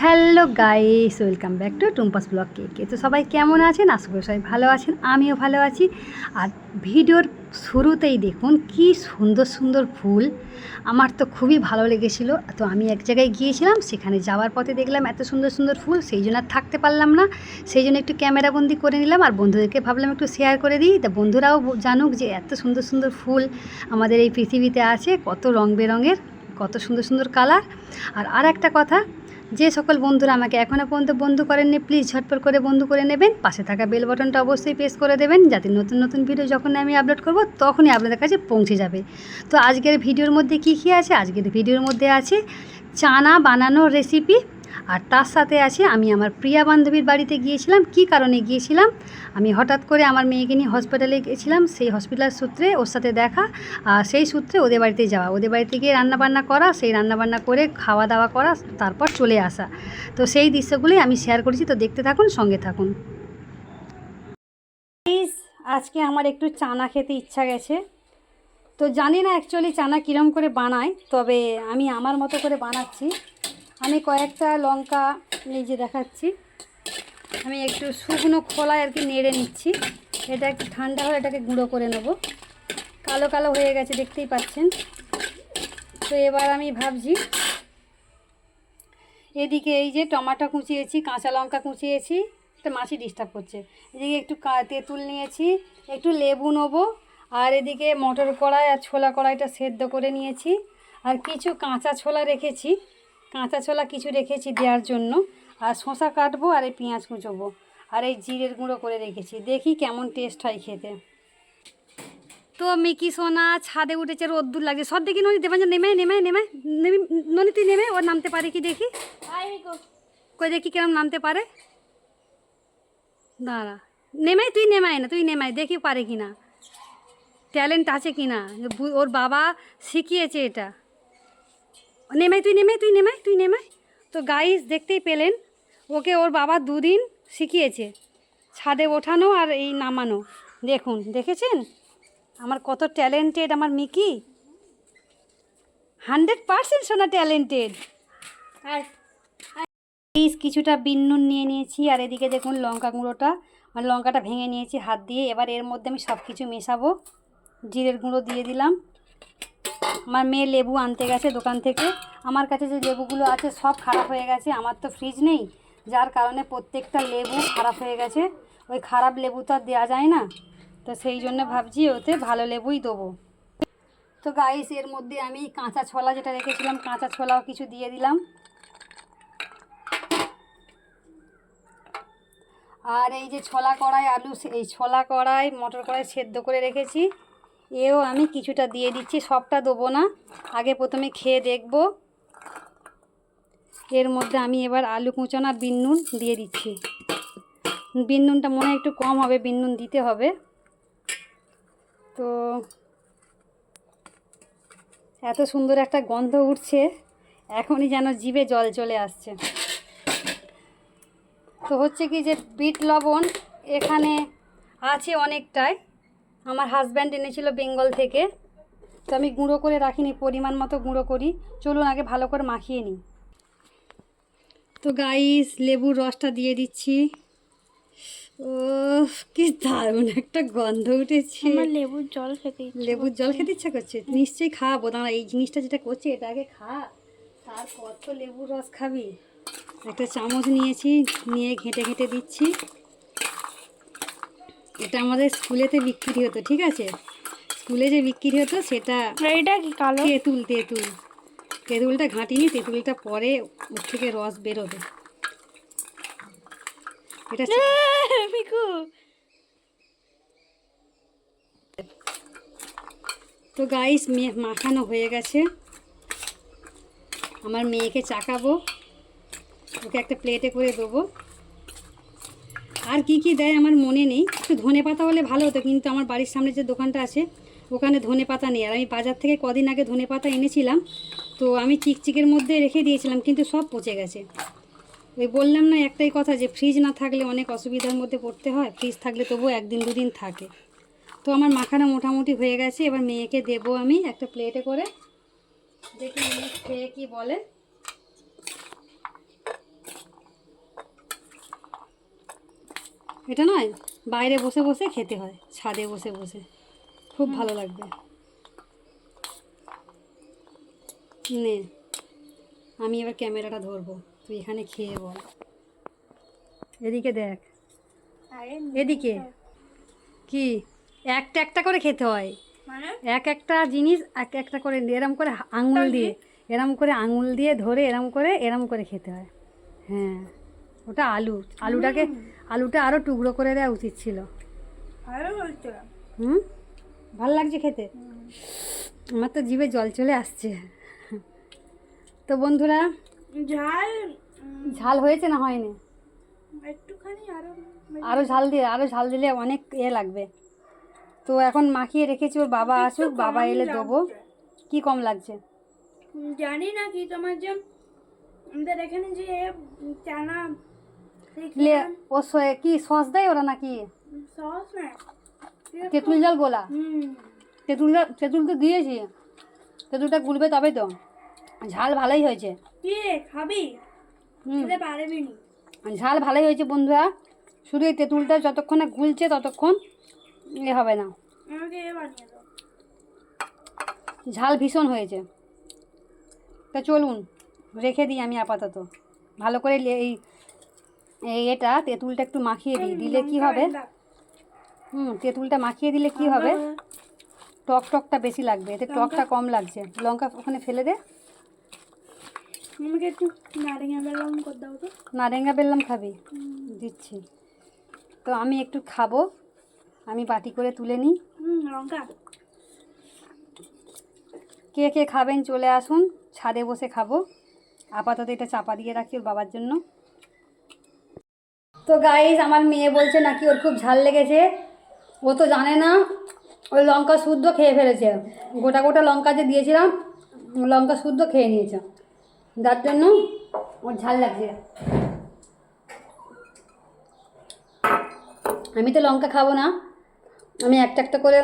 Hello guys, welcome back to Tumpa's blog কেকে। তো সবাই কেমন আছেন? আশা করি সবাই ভালো আছেন, আমিও ভালো আছি। আর ভিডিওর শুরুতেই দেখুন কি সুন্দর সুন্দর ফুল, আমার তো খুবই ভালো লেগেছিলো। তো আমি এক জায়গায় গিয়েছিলাম, সেখানে যাওয়ার পথে দেখলাম এত সুন্দর সুন্দর ফুল, সেই জন্য আর থাকতে পারলাম না। সেই জন্য একটু ক্যামেরাবন্দি করে নিলাম, আর বন্ধুদেরকে ভাবলাম একটু শেয়ার করে দিই, তা বন্ধুরাও জানুক যে এত সুন্দর সুন্দর ফুল আমাদের এই পৃথিবীতে আছে, কত রং বেরঙের, কত সুন্দর সুন্দর কালার। আর একটা কথা, যে সকল বন্ধুরা আমাকে এখনও পর্যন্ত বন্ধু করেননি, প্লিজ ঝটপট করে বন্ধু করে নেবেন। পাশে থাকা বেল বাটনটা অবশ্যই প্রেস করে দেবেন, যাতে নতুন নতুন ভিডিও যখন আমি আপলোড করব তখনই আপনাদের কাছে পৌঁছে যাবে। তো আজকের ভিডিওর মধ্যে কী কী আছে? আজকের ভিডিওর মধ্যে আছে চানা বানানোর রেসিপি, আর তার সাথে আছে আমি আমার প্রিয়া বান্ধবীর বাড়িতে গিয়েছিলাম। কি কারণে গিয়েছিলাম? আমি হঠাৎ করে আমার মেয়েকে নিয়ে হসপিটালে গেছিলাম, সেই হসপিটাল সূত্রে ওর সাথে দেখা, আর সেই সূত্রে ওদের বাড়িতে যাওয়া, ওদের বাড়িতে গিয়ে রান্নাবান্না করা, সেই রান্নাবান্না করে খাওয়া দাওয়া করা, তারপর চলে আসা। তো সেই দৃশ্যগুলোই আমি শেয়ার করেছি, তো দেখতে থাকুন, সঙ্গে থাকুন। আজকে আমার একটু চানা খেতে ইচ্ছা গেছে। তো জানি না অ্যাকচুয়ালি চানা কীরকম করে বানায়, তবে আমি আমার মতো করে বানাচ্ছি। আমি কয়েকটা লঙ্কা এই যে দেখাচ্ছি, আমি একটু শুকনো খোলায় আর কি নেড়ে নিচ্ছি। এটা একটু ঠান্ডা হলে এটাকে গুঁড়ো করে নেব। কালো কালো হয়ে গেছে, দেখতেই পাচ্ছেন। তো এবার আমি ভাবছি, এদিকে এই যে টমেটো কুচিয়েছি, কাঁচা লঙ্কা কুচিয়েছি, একটা মাছি ডিস্টার্ব করছে। এদিকে একটু তেঁতুল নিয়েছি, একটু লেবু নেবো, আর এদিকে মটর কড়াই আর ছোলা কড়াইটা সেদ্ধ করে নিয়েছি, আর কিছু কাঁচা ছোলা রেখেছি, কাঁচা ছোলা কিছু রেখেছি দেওয়ার জন্য, আর শসা কাটবো, আর এই পেঁয়াজ কুচোবো, আর এই জিরের গুঁড়ো করে রেখেছি। দেখি কেমন টেস্ট হয় খেতে। তো মিকি সোনা ছাদে উঠেছে, রোদ্দুর লাগছে, সব দেখি ননি দেবেন, নেমে নেমে নেমে নেমে ননি তুই নেমে, ওর নামতে পারে কি দেখি, কই দেখি কিরম নামতে পারে। দাঁড়া, নেমাই তুই, নেমাই না তুই, নেমাই দেখি পারে কি না, ট্যালেন্ট আছে কি না, ওর বাবা শিখিয়েছে এটা। নেমাই তুই, নেমাই তুই, নেমাই তুই, নেমাই। তো গাইস দেখতেই পেলেন, ওকে ওর বাবা দুদিন শিখিয়েছে ছাদে ওঠানো আর এই নামানো। দেখুন, দেখেছেন আমার কত ট্যালেন্টেড আমার মিকি, 100% সোনা ট্যালেন্টেড। আর কিছুটা বিন নুন নিয়ে নিয়েছি, আর এদিকে দেখুন লঙ্কা গুঁড়োটা, আর লঙ্কাটা ভেঙে নিয়েছি হাত দিয়ে। এবার এর মধ্যে আমি সব কিছু মেশাবো। জিরের গুঁড়ো দিয়ে দিলাম। আমার মেয়ে লেবু আনতে গেছে দোকান থেকে, আমার কাছে যে লেবুগুলো আছে সব খারাপ হয়ে গেছে, আমার তো ফ্রিজ নেই, যার কারণে প্রত্যেকটা লেবু খারাপ হয়ে গেছে। ওই খারাপ লেবু তো আর দেওয়া যায় না, তো সেই জন্য ভাবছি ওতে ভালো লেবুই দেবো। তো গাইস এর মধ্যে আমি কাঁচা ছোলা যেটা রেখেছিলাম, কাঁচা ছোলাও কিছু দিয়ে দিলাম। আর এই যে ছোলা কড়াই আলু, এই ছোলা কড়াই মটর কড়াই সেদ্ধ করে রেখেছি, এও আমি কিছুটা দিয়ে দিচ্ছি, সবটা দেবো না, আগে প্রথমে খেয়ে দেখব। এর মধ্যে আমি এবার আলু কুঁচোনো আর বিন নুন দিয়ে দিচ্ছি। বিন নুনটা মনে হয় একটু কম হবে, বিন নুন দিতে হবে। তো এত সুন্দর একটা গন্ধ উঠছে, এখনই যেন জিভে জল চলে আসছে। তো হচ্ছে কি যে বিট লবণ এখানে আছে অনেকটাই, আমার হাজব্যান্ড এনেছিল বেঙ্গল থেকে, তো আমি গুঁড়ো করে রাখিনি, পরিমাণ মতো গুঁড়ো করি। চলুন আগে ভালো করে মাখিয়ে নিই। তো গাইস লেবুর রসটা দিয়ে দিচ্ছি। ও কি দারুণ একটা গন্ধ উঠেছে, আমার লেবুর জল খেতে ইচ্ছা করছে। নিশ্চয়ই খাওয়াবো, দাঁড়া এই জিনিসটা যেটা করছে এটা আগে খা, তারপর তো লেবুর রস খাবি। একটা চামচ নিয়েছি, নিয়ে ঘেঁটে ঘেঁটে দিচ্ছি। এটা আমাদের স্কুলেতে বিক্রি হতো, ঠিক আছে, স্কুলে যে বিক্রি হতো সেটা। এটা কি কালো? তেঁতুল, তেঁতুল, তেঁতুলটা ঘাঁটিনি, তেঁতুলটা পরে ওর থেকে রস বেরোবে। এটা মিকু। তো গাইস মাখানো হয়ে গেছে, আমার মেয়েকে চাকাবো, ওকে একটা প্লেটে করে দেবো। আর কি কি দেয় আমার মনে নেই, একটু ধনে পাতা হলে ভালো হতো, কিন্তু আমার বাড়ির সামনে যে দোকানটা আছে ওখানে ধনে পাতা নেই, আর আমি বাজার থেকে কদিন আগে ধনে পাতা এনেছিলাম, তো আমি চিকচিকের মধ্যে রেখে দিয়েছিলাম, কিন্তু সব পচে গেছে। ওই বললাম না একটাই কথা, যে ফ্রিজ না থাকলে অনেক অসুবিধার মধ্যে পড়তে হয়, ফ্রিজ থাকলে তবুও একদিন দুদিন থাকে। তো আমার মাখানো মোটামুটি হয়ে গেছে, এবার মেয়েকে দেবো আমি একটা প্লেটে করে, দেখি মেয়ে খেয়ে কি বলে। এটা নয়, বাইরে বসে বসে খেতে হয়, ছাদে বসে বসে খুব ভালো লাগবে। নে, আমি এবার ক্যামেরাটা ধরবো, তুই এখানে খেয়ে বল। এদিকে দেখ, এদিকে কি একটা একটা করে খেতে হয়, মানে এক একটা জিনিস এক একটা করে এরম করে আঙুল দিয়ে, এরম করে আঙুল দিয়ে ধরে এরম করে খেতে হয়। হ্যাঁ, ওটা আলুটা আরও টুকরো করে দেওয়া উচিত ছিল। ভালো বলছো। হুম, ভালো লাগছে খেতে, আমার তো জিভে জল চলে আসছে। তো বন্ধুরা, ঝাল ঝাল হয়েছে না হয়নি? একটুখানি আরও ঝাল দিলে অনেক লাগবে। তো এখন মাখিয়ে রেখেছি, ওর বাবা আসুক, বাবা এলে দেবো। কি কম লাগছে? জানি না কি তোমার যে আমাদের এখানে যে চানা ও কি সস দেয় ওরা নাকি? সস না, তেঁতুল জল গোলা, তেঁতুল তো দিয়েছি, তেঁতুলটা গুলবে তবে তো। ঝাল ভালোই হয়েছে। কি খাবি? খেতে পারবি না। ঝাল ভালোই হয়েছে বন্ধুরা, শুধু এই তেঁতুলটা যতক্ষণ না গুলছে ততক্ষণ হবে না। আমাকে বানিয়ে দাও। ঝাল ভীষণ হয়েছে। তা চলুন রেখে দিই আমি আপাতত, ভালো করে এটা তেঁতুলটা একটু মাখিয়ে দিই, দিলে কি হবে, তেঁতুলটা মাখিয়ে দিলে কি হবে, টকটা বেশি লাগবে, এতে টকটা কম লাগছে। লঙ্কা ওখানে ফেলে দে। আমাকে একটু নারকেল বেলম করে দাও তো। নারেঙ্গা বেললাম খাবি? দিচ্ছি। তো আমি একটু খাবো, আমি বাটি করে তুলে নিই। লঙ্কা কে কে খাবেন চলে আসুন, ছাদে বসে খাবো। আপাতত এটা চাপা দিয়ে রাখি ওর বাবার জন্য। তো গাইস, আমার মেয়ে বলছে নাকি ওর খুব ঝাল লেগেছে। ও তো জানে না, ওই লঙ্কা শুদ্ধ খেয়ে ফেলেছে, গোটা গোটা লঙ্কা যে দিয়েছিলাম লঙ্কা শুদ্ধ খেয়ে নিয়েছে, যার জন্য ওর ঝাল লাগছে। আমি তো লঙ্কা খাবো না, আমি একটা একটা করে,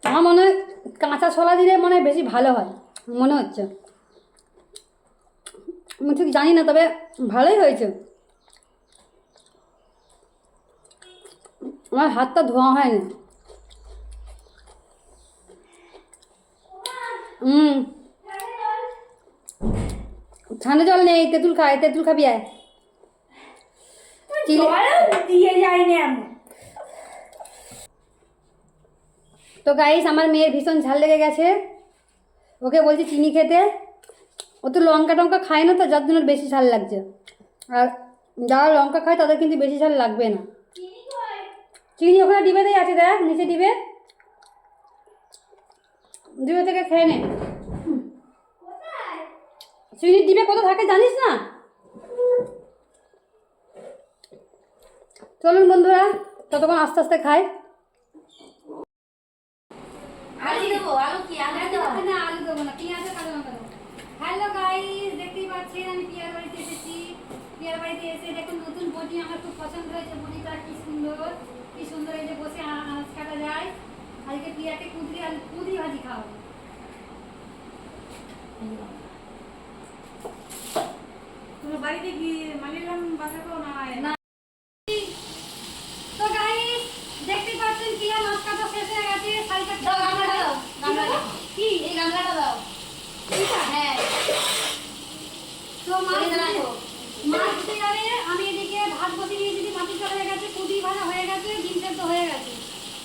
আমার মনে হয় কাঁচা ছোলা দিলে মনে হয় বেশি ভালো হয় মনে হচ্ছে, আমি ঠিক জানি না, তবে ভালোই হয়েছে। আমার হাতটা ধোয়া হয়নি। ঠান্ডা জল নেই, তেঁতুল খাই, তেঁতুল খাবি আয়। দিয়ে যাইনি আমি। তো গাইস, আমার মেয়ের ভীষণ ঝাল লেগে গেছে, ওকে বলছি চিনি খেতে। ও তো লঙ্কা টঙ্কা খায় না, তো যার জন্য বেশি ঝাল লাগছে। আর যারা লঙ্কা খায় তাদের কিন্তু বেশি ঝাল লাগবে না। চিনি ওখানে ডিবেতেই আছে, দেখ নিচে ডিবে থেকে খেয়ে নে। চিনির ডিবে কত থাকে জানিস না? চলুন বন্ধুরা, ততক্ষণ আস্তে আস্তে খাই। আলু দেবো না, পেঁয়াজ আর কাঁচা লঙ্কা দেবো। হ্যালো গাইস, দেখতেই পাচ্ছেন আমি পিয়ার বাড়িতে এসেছি। পিয়ার বাড়িতে এসে দেখুন নতুন বটি আমার খুব পছন্দ হয়েছে। বটিটা কি সুন্দর এই যে বসে আনাজ কাটা যায়। আজকে পিয়াকে কুঁদরি ভাজি খাওয়াবো। তোমার বাড়িতে কি মালিলাম বাসাবো না? তো গাইস, দেখতেই পাচ্ছেন পিয়া মাছ কাটা শেষ হয়ে গেছে। শাড়িটা গামলাটা কি এই গামলাটা দাও। হ্যাঁ, তো মাছ ধুতে যাবে, আমি এদিকে ভাত বসিয়ে দিয়েছি, মাটি চড়া হয়ে গেছে, কুঁদরি ভাজা হয়ে গেছে, ডিম সেদ্ধ হয়ে গেছে।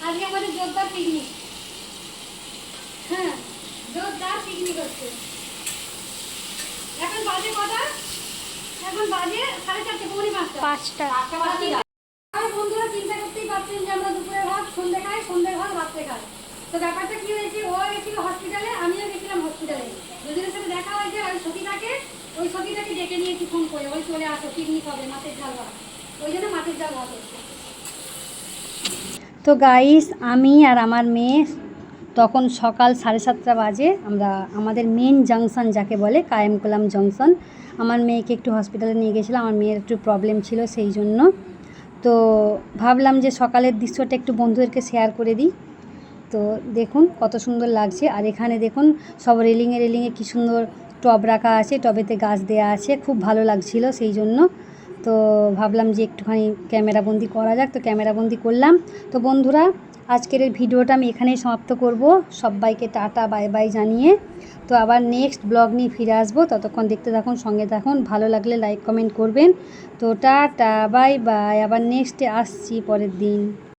আজকে আমাদের জোরদার পিকনিক। হ্যাঁ, জোরদার পিকনিক হচ্ছে। এখন বাজে কটা? এখন বাজে 4:30, 5:30। আর বন্ধুরা চিন্তা করতেই পারছেন যে আমরা দুপুরে ভাত সন্ধ্যে খাই, সন্ধ্যের ভাত রাত্রে খাই। তো ব্যাপারটা কি হয়েছে, ও গেছিল হসপিটালে, আমিও গেছিলাম হসপিটালে, দুজনের সাথে দেখা হয়েছে। ওই সখীটাকে ডেকে নিয়েছি ফোন করে, ওই চলে আসো, পিকনিক হবে, মাছের ঝাল ভাত, ওই জন্য মাছের ঝাল ভাত হচ্ছে। তো গাইস, আমি আর আমার মেয়ে তখন সকাল 7:30 বাজে, আমরা আমাদের মেন জাংশন যাকে বলে কায়েমকোলাম জংশন, আমার মেয়েকে একটু হসপিটালে নিয়ে গেছিলাম। আমার মেয়ের একটু প্রবলেম ছিল সেই জন্য। তো ভাবলাম যে সকালের দৃশ্যটা একটু বন্ধুদেরকে শেয়ার করে দিই। তো দেখুন কত সুন্দর লাগছে। আর এখানে দেখুন সব রেলিংয়ে কী সুন্দর টব রাখা আছে, টবেতে গাছ দেওয়া আছে, খুব ভালো লাগছিল সেই জন্য। তো ভাবলাম যে একটুখানি ক্যামেরাবন্দি করা যাক, তো ক্যামেরাবন্দি করলাম। তো বন্ধুরা, আজকের এই ভিডিওটা আমি এখানেই সমাপ্ত করব, সবাইকে টাটা বাই বাই জানিয়ে। তো আবার নেক্সট ব্লগ নিয়ে ফিরে আসবো, ততক্ষণ দেখতে থাকুন, সঙ্গে থাকুন। ভালো লাগলে লাইক কমেন্ট করবেন। তো টাটা বাই বাই, আবার নেক্সটে আসছি পরের দিন।